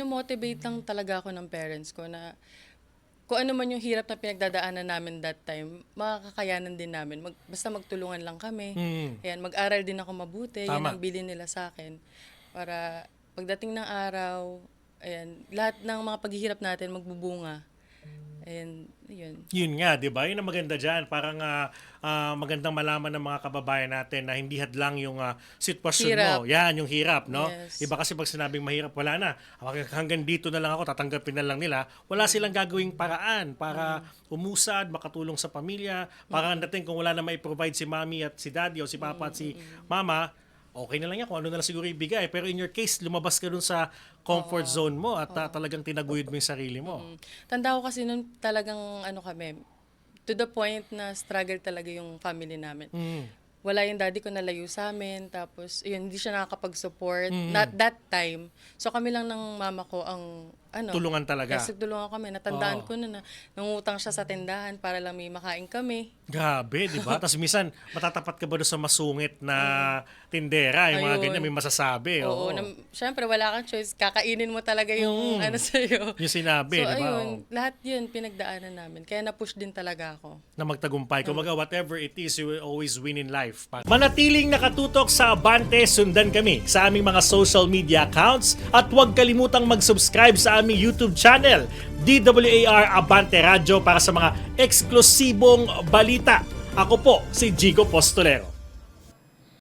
Motivate lang talaga ako ng parents ko na kung ano man yung hirap na pinagdadaanan namin that time, makakakayanan din namin. Basta magtulungan lang kami. Mm. Ayan, mag-aral din ako mabuti. Yan Tama. ang bilin nila sa akin. Para pagdating ng araw, ayan, lahat ng mga paghihirap natin magbubunga. Ayan, yun. Yun nga, 'di ba? Yun ang maganda diyan. Parang magandang malaman ng mga kababayan natin na hindi hadlang yung sitwasyon mo. Hirap. Yan, yung hirap, no? Yes. Iba kasi pag sinabing mahirap, wala na. Hanggang dito na lang ako, tatanggapin na lang nila. Wala silang gagawing paraan para umusad, makatulong sa pamilya. Para ang dating kung wala na mai-provide si mami at si daddy o si papa at si mama, okay na lang yan kung ano na lang siguro ibigay. Pero in your case, lumabas ka dun sa comfort zone mo at talagang tinaguyod mo yung sarili mo. Tanda ko kasi nun talagang ano kami, to the point na struggle talaga yung family namin. Mm. Wala yung daddy ko nalayo sa amin, tapos yun, hindi siya nakakapag-support. Not that time. So kami lang ng mama ko ang ano. Tulungan talaga. Yes, nagtulungan kami. Natandaan ko na nangutang siya sa tindahan para lang may makain kami. Grabe, di ba? Tapos minsan, matatapat ka ba doon sa masungit na tindera? Yung mga Ayun. ganyan, may masasabi. Oo. Syempre, wala kang choice. Kakainin mo talaga yung ano sa'yo. Yung sinabi, So di ba? ayun, lahat yun pinagdaanan namin. Kaya na-push din talaga ako. Na magtagumpay. Kumbaga, whatever it is, you will always win in life. Manatiling nakatutok sa Abante, sundan kami sa aming mga social media accounts at huwag kalimutang mag-subscribe sa aming YouTube channel, DWAR Abante Radio, para sa mga eksklusibong balita. Ako po si Jigo Postolero.